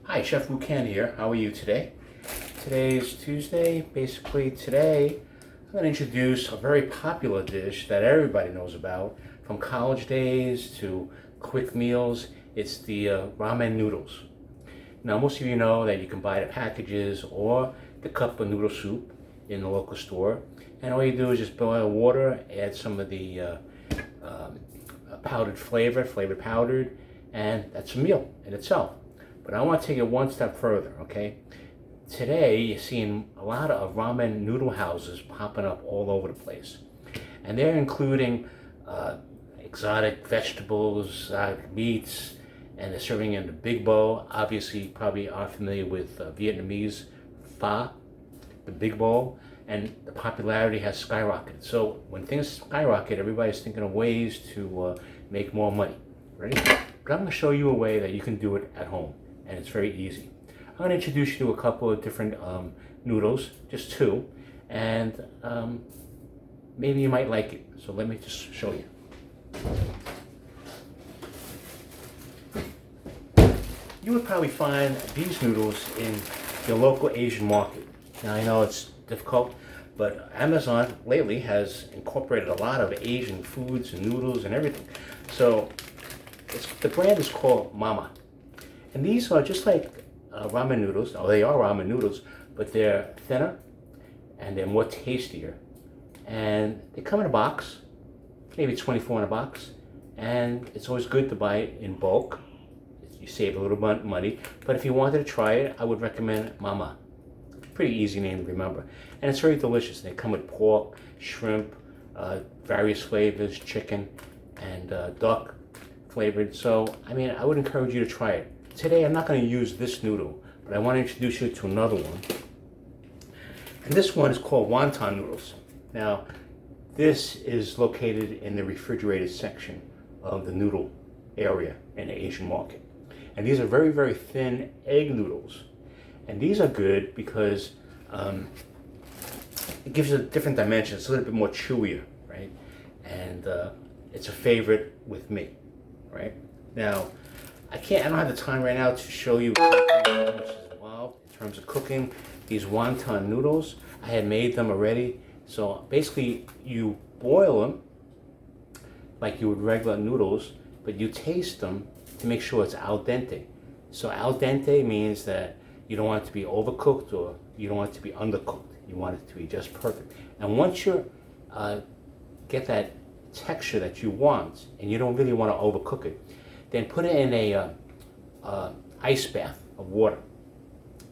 Hi, Chef Wukan here. How are you today? Today is Tuesday. Basically, today I'm going to introduce a very popular dish that everybody knows about, from college days to quick meals. It's the ramen noodles. Now, most of you know that you can buy the packages or the cup of noodle soup in the local store, and all you do is just boil water, add some of the powdered flavored powdered, and that's a meal in itself. But I want to take it one step further, okay? Today, you're seeing a lot of ramen noodle houses popping up all over the place. And they're including exotic vegetables, meats, and they're serving in the big bowl. Obviously, you probably are familiar with Vietnamese pho, the big bowl, and the popularity has skyrocketed. So when things skyrocket, everybody's thinking of ways to make more money. Ready? But I'm going to show you a way that you can do it at home, and it's very easy. I'm going to introduce you to a couple of different noodles, just two, and maybe you might like it. So let me just show you. You would probably find these noodles in your local Asian market. Now I know it's difficult, but Amazon lately has incorporated a lot of Asian foods and noodles and everything. So the brand is called Mama. And these are just like ramen noodles. Oh, they are ramen noodles, but they're thinner and they're more tastier. And they come in a box, maybe 24 in a box. And it's always good to buy it in bulk. You save a little bit money. But if you wanted to try it, I would recommend Mama. Pretty easy name to remember. And it's very delicious. They come with pork, shrimp, various flavors, chicken, and duck flavored. So, I mean, I would encourage you to try it. Today, I'm not going to use this noodle, but I want to introduce you to another one. And this one is called Wonton Noodles. Now, this is located in the refrigerated section of the noodle area in the Asian market. And these are very, very thin egg noodles. And these are good because it gives it a different dimension. It's a little bit more chewier, right? And it's a favorite with me, right? Now, I don't have the time right now to show you exactly how much is involved in terms of cooking these wonton noodles. I had made them already. So basically, you boil them like you would regular noodles, but you taste them to make sure it's al dente. So al dente means that you don't want it to be overcooked or you don't want it to be undercooked. You want it to be just perfect. And once you get that texture that you want, and you don't really want to overcook it, then put it in a ice bath of water.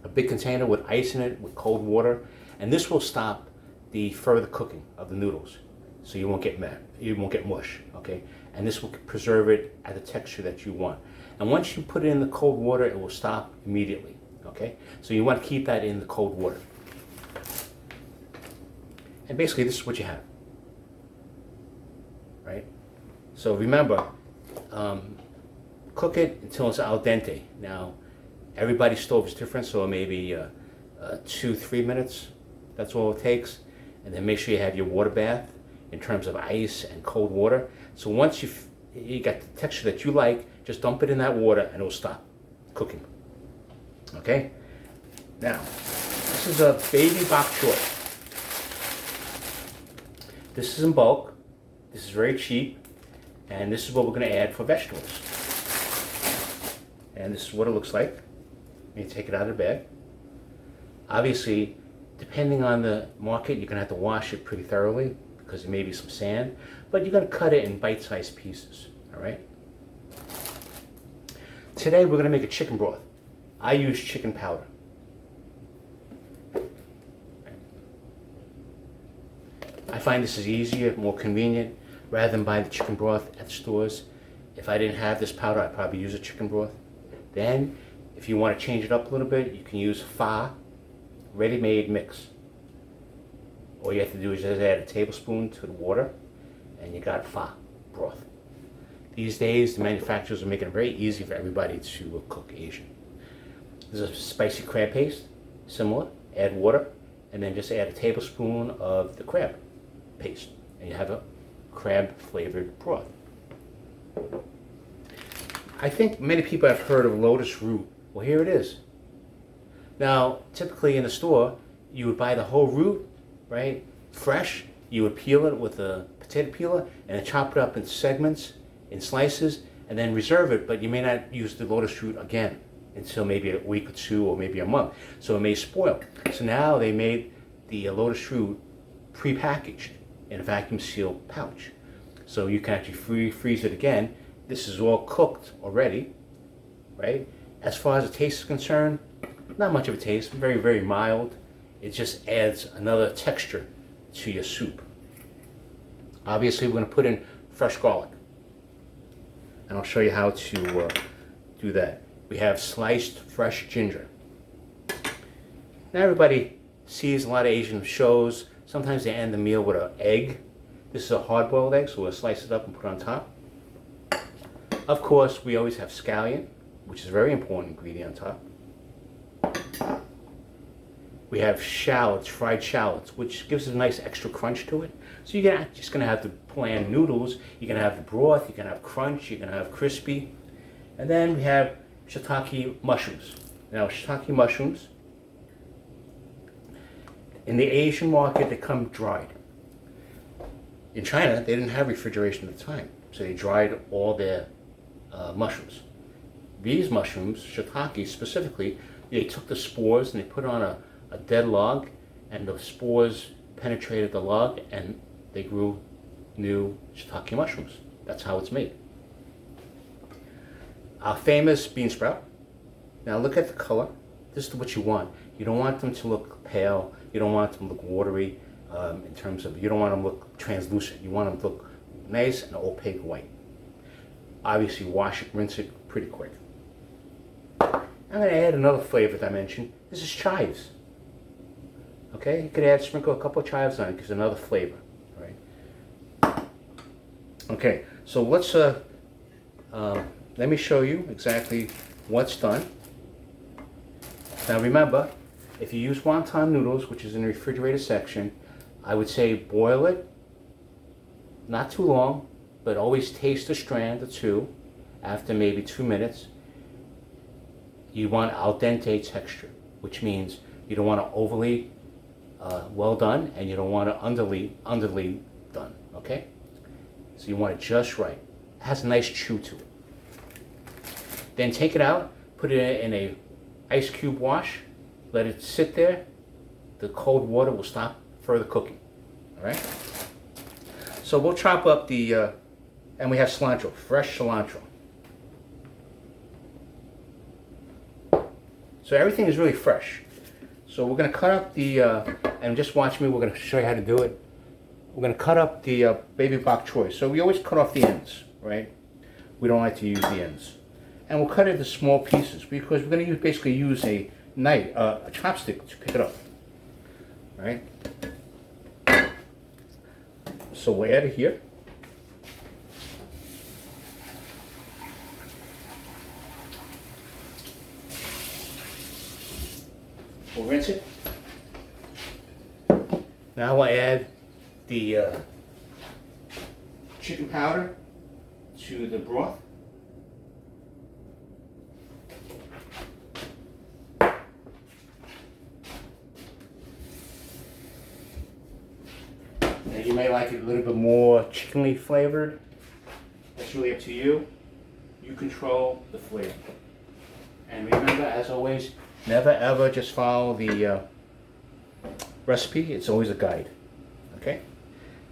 A big container with ice in it, with cold water, and this will stop the further cooking of the noodles. So you won't get mush, okay? And this will preserve it at the texture that you want. And once you put it in the cold water, it will stop immediately, okay? So you want to keep that in the cold water. And basically, this is what you have, right? So remember, cook it until it's al dente. Now, everybody's stove is different, so maybe 2-3 minutes, that's all it takes. And then make sure you have your water bath in terms of ice and cold water. So once you got the texture that you like, just dump it in that water and it'll stop cooking. Okay? Now, this is a baby bok choy. This is in bulk. This is very cheap. And this is what we're going to add for vegetables. And this is what it looks like. You take it out of the bag. Obviously, depending on the market, you're going to have to wash it pretty thoroughly because there may be some sand, but you're going to cut it in bite-sized pieces, all right? Today, we're going to make a chicken broth. I use chicken powder. I find this is easier, more convenient, rather than buy the chicken broth at stores. If I didn't have this powder, I'd probably use a chicken broth. Then, if you want to change it up a little bit, you can use pho, ready-made mix. All you have to do is just add a tablespoon to the water, and you got pho broth. These days, the manufacturers are making it very easy for everybody to cook Asian. There's a spicy crab paste, similar. Add water, and then just add a tablespoon of the crab paste, and you have a crab-flavored broth. I think many people have heard of lotus root Well, here it is. Now, typically in the store, you would buy the whole root, right? Fresh. You would peel it with a potato peeler and then chop it up in segments, in slices, and then reserve it, but you may not use the lotus root again until maybe a week or two or maybe a month. So it may spoil. So now they made the lotus root pre-packaged in a vacuum sealed pouch. So you can actually freeze it again. This is all cooked already, right? As far as the taste is concerned, not much of a taste, very, very mild. It just adds another texture to your soup. Obviously, we're going to put in fresh garlic. And I'll show you how to do that. We have sliced fresh ginger. Now everybody sees a lot of Asian shows. Sometimes they end the meal with an egg. This is a hard-boiled egg, so we'll slice it up and put it on top. Of course, we always have scallion, which is a very important ingredient on top. We have shallots, fried shallots, which gives it a nice extra crunch to it. So you're just going to have the bland noodles, you're going to have the broth, you're going to have crunch, you're going to have crispy. And then we have shiitake mushrooms. Now shiitake mushrooms, in the Asian market, they come dried. In China, they didn't have refrigeration at the time, so they dried all their mushrooms. These mushrooms, shiitake specifically, they took the spores and they put on a dead log, and the spores penetrated the log and they grew new shiitake mushrooms. That's how it's made. Our famous bean sprout. Now look at the color. This is what you want. You don't want them to look pale. You don't want them to look watery in terms of, you don't want them to look translucent. You want them to look nice and opaque white. Obviously wash it, rinse it pretty quick. I'm going to add another flavor that I mentioned. This is chives. Okay, you could sprinkle a couple of chives on it, gives another flavor. Right? Okay, so let's let me show you exactly what's done. Now remember, if you use wonton noodles, which is in the refrigerated section, I would say boil it, not too long, but always taste a strand or two after maybe 2 minutes. You want al dente texture, which means you don't want to overly well done, and you don't want it underly done, okay? So you want it just right. It has a nice chew to it. Then take it out, put it in a ice cube wash, let it sit there. The cold water will stop further cooking, all right? So we'll chop up the, and we have cilantro, fresh cilantro. So everything is really fresh. So we're going to cut up the, and just watch me, we're going to show you how to do it. We're going to cut up the baby bok choy. So we always cut off the ends, right? We don't like to use the ends. And we'll cut it into small pieces because we're going to basically use a knife, a chopstick to pick it up, right? So we'll add it here. We'll rinse it. Now we'll add the chicken powder to the broth. Now you may like it a little bit more chickenly flavored. That's really up to you. You control the flavor. And remember, as always, never ever just follow the recipe. It's always a guide. Okay?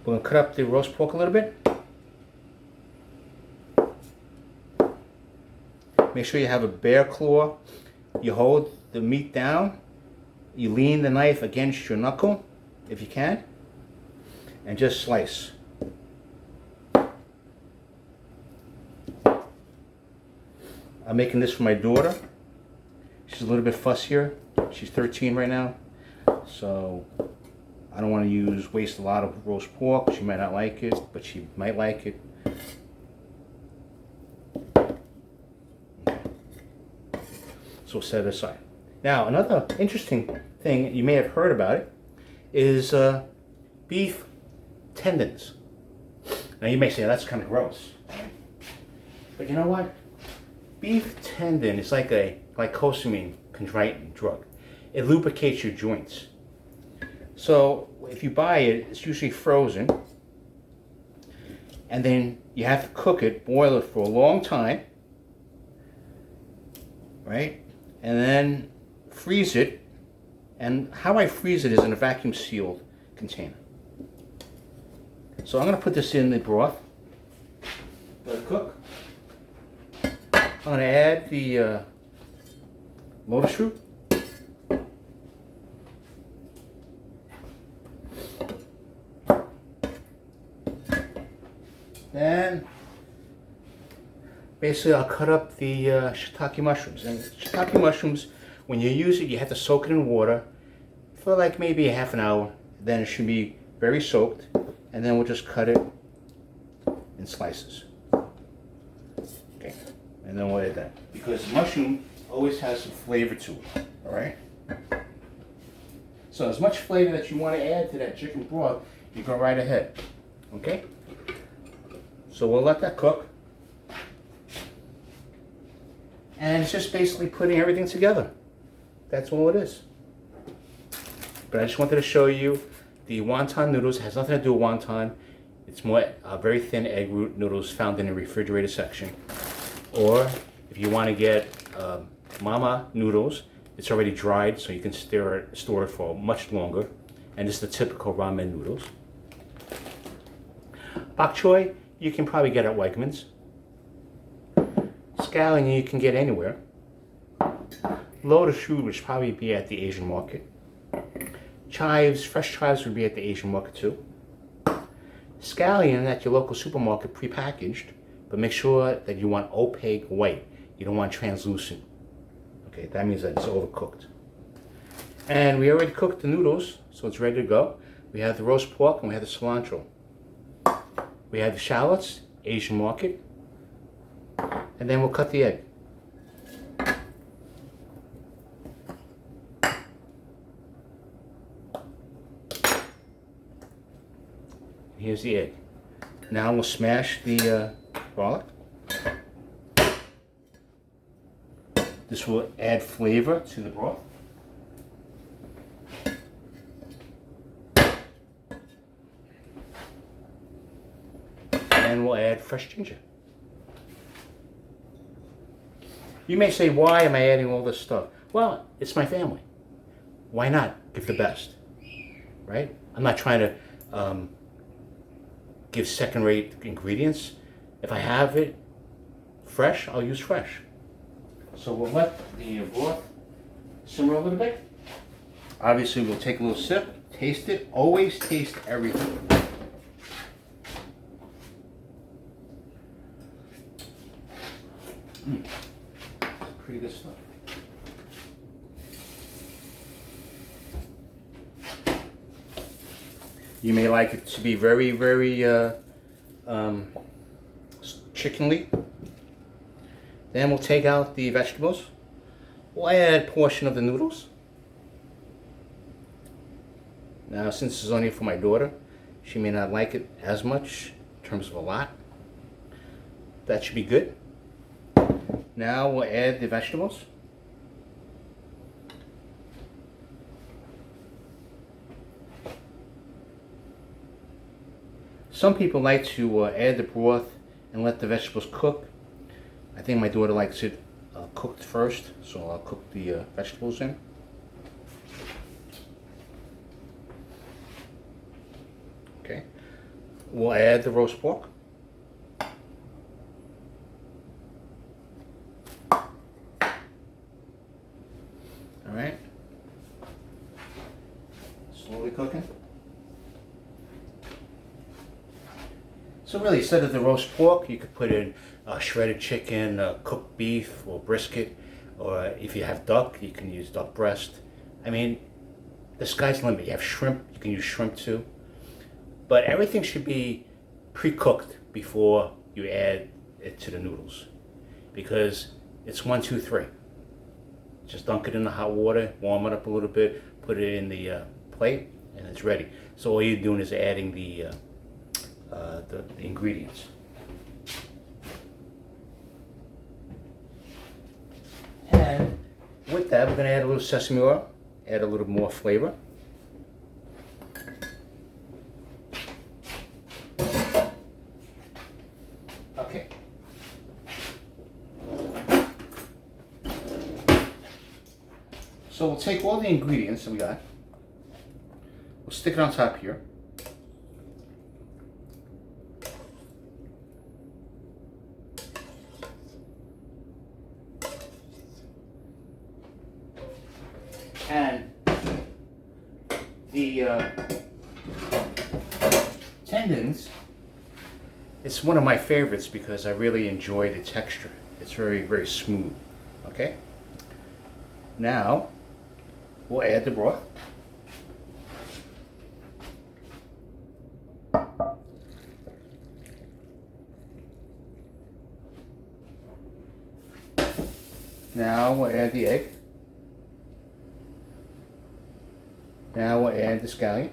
We're going to cut up the roast pork a little bit. Make sure you have a bare claw. You hold the meat down. You lean the knife against your knuckle, if you can, and just slice. I'm making this for my daughter. She's a little bit fussier. She's 13 right now, so I don't want to waste a lot of roast pork. She might not like it, but she might like it. So we'll set it aside. Now, another interesting thing, you may have heard about it, is beef tendons. Now you may say, that's kind of gross. But you know what? Beef tendon is like a glycosamine chondroitin drug. It lubricates your joints. So if you buy it, it's usually frozen, and then you have to cook it, boil it for a long time, right? And then freeze it. And how I freeze it is in a vacuum sealed container. So I'm going to put this in the broth. Let it cook. I'm going to add the lotus root. Then basically I'll cut up the shiitake mushrooms. And shiitake mushrooms, when you use it, you have to soak it in water for like maybe a half an hour. Then it should be very soaked. And then we'll just cut it in slices. Okay, and then we'll add that. Because mushroom always has some flavor to it, all right? So as much flavor that you want to add to that chicken broth, you go right ahead, okay? So we'll let that cook. And it's just basically putting everything together. That's all it is. But I just wanted to show you the wonton noodles. It has nothing to do with wonton. It's more very thin egg root noodles found in the refrigerated section. Or if you want to get mama noodles, it's already dried, so you can store it for much longer. And it's the typical ramen noodles. Bok Choy, you can probably get at Wegmans. Scallion you can get anywhere. Lotus root would probably be at the Asian market. Chives, fresh chives would be at the Asian market too. Scallion at your local supermarket prepackaged, but make sure that you want opaque white. You don't want translucent. Okay, that means that it's overcooked. And we already cooked the noodles, so it's ready to go. We have the roast pork and we have the cilantro. We have the shallots, Asian market. And then we'll cut the egg. Here's the egg. Now we'll smash the garlic. This will add flavor to the broth. And we'll add fresh ginger. You may say, why am I adding all this stuff? Well, it's my family. Why not give the best, right? I'm not trying to give second-rate ingredients. If I have it fresh, I'll use fresh. So we'll let the broth simmer a little bit. Obviously, we'll take a little sip, taste it. Always taste everything. Pretty good stuff. You may like it to be very, very chickenly. Then we'll take out the vegetables. We'll add a portion of the noodles. Now, since this is only for my daughter, she may not like it as much in terms of a lot. That should be good. Now we'll add the vegetables. Some people like to add the broth and let the vegetables cook. I think my daughter likes it cooked first, so I'll cook the vegetables in. Okay. We'll add the roast pork. All right. Slowly cooking. So really, instead of the roast pork, you could put in shredded chicken, cooked beef, or brisket, or if you have duck, you can use duck breast. I mean, the sky's the limit. You have shrimp, you can use shrimp too. But everything should be pre-cooked before you add it to the noodles, because it's 1, 2, 3. Just dunk it in the hot water, warm it up a little bit, put it in the plate, and it's ready. So all you're doing is adding the ingredients. And with that, we're going to add a little sesame oil, add a little more flavor. Okay. So we'll take all the ingredients that we got, we'll stick it on top here. And the Tendons, it's one of my favorites because I really enjoy the texture. It's very, very smooth. Okay? Now, we'll add the broth. Now we'll add the egg. Now we'll add the scallion.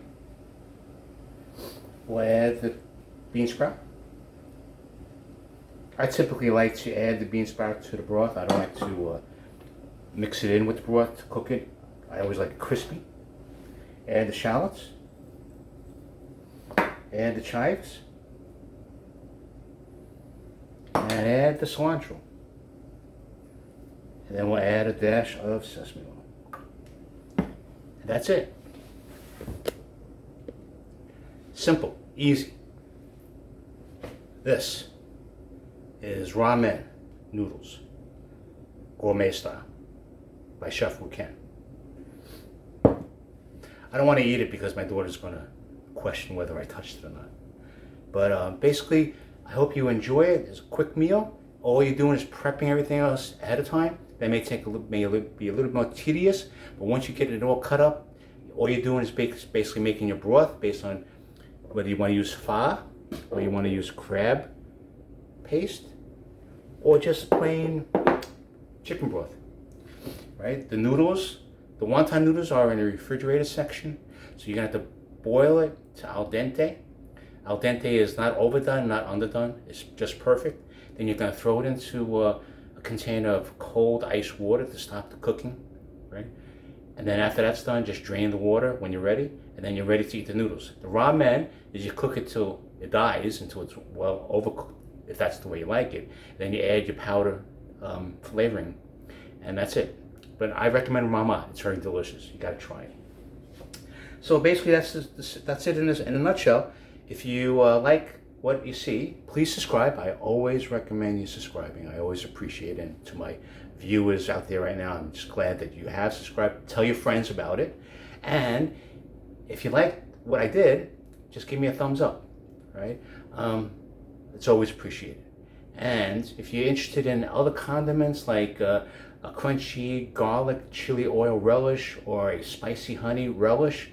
We'll add the bean sprout. I typically like to add the bean sprout to the broth. I don't like to mix it in with the broth to cook it. I always like it crispy. Add the shallots. Add the chives. And add the cilantro. And then we'll add a dash of sesame oil. And that's it. Simple, easy. This is ramen noodles, gourmet style, by Chef Wonton. I don't want to eat it because my daughter's going to question whether I touched it or not. But basically, I hope you enjoy it. It's a quick meal. All you're doing is prepping everything else ahead of time. That may take be a little more tedious, but once you get it all cut up, all you're doing is basically making your broth based on whether you want to use pho, or you want to use crab paste, or just plain chicken broth, right? The noodles, the wonton noodles are in the refrigerated section, so you're going to have to boil it to al dente. Al dente is not overdone, not underdone, it's just perfect. Then you're going to throw it into a container of cold ice water to stop the cooking, right? And then after that's done, just drain the water when you're ready, and then you're ready to eat the noodles. The ramen is you cook it till it dies, until it's well overcooked, if that's the way you like it. Then you add your powder flavoring, and that's it. But I recommend mama. It's very delicious. You got to try it. So basically, that's it in a nutshell. If you like what you see, please subscribe. I always recommend you subscribing. I always appreciate it. And to my viewers out there right now, I'm just glad that you have subscribed. Tell your friends about it. And if you like what I did, just give me a thumbs up, right? It's always appreciated. And if you're interested in other condiments like a crunchy garlic chili oil relish or a spicy honey relish,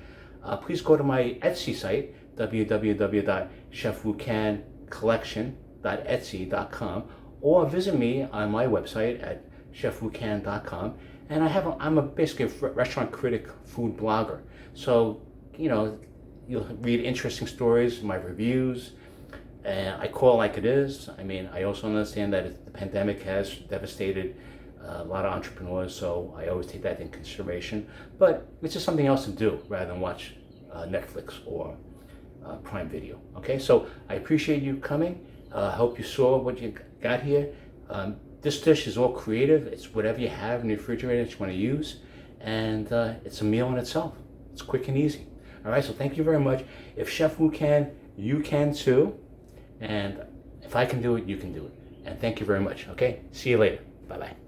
please go to my Etsy site, www.chefwucancollection.etsy.com, or visit me on my website at chefwucan.com. And I'm basically a restaurant critic, food blogger. So, you'll read interesting stories, my reviews, and I call it like it is. I mean, I also understand that the pandemic has devastated a lot of entrepreneurs, so I always take that in consideration. But it's just something else to do rather than watch Netflix or Prime Video. Okay, so I appreciate you coming. I hope you saw what you got here. This dish is all creative. It's whatever you have in the refrigerator that you want to use, and it's a meal in itself. It's quick and easy. All right, so thank you very much. If Chef Wu can, you can too. And if I can do it, you can do it. And thank you very much. Okay, see you later. Bye-bye.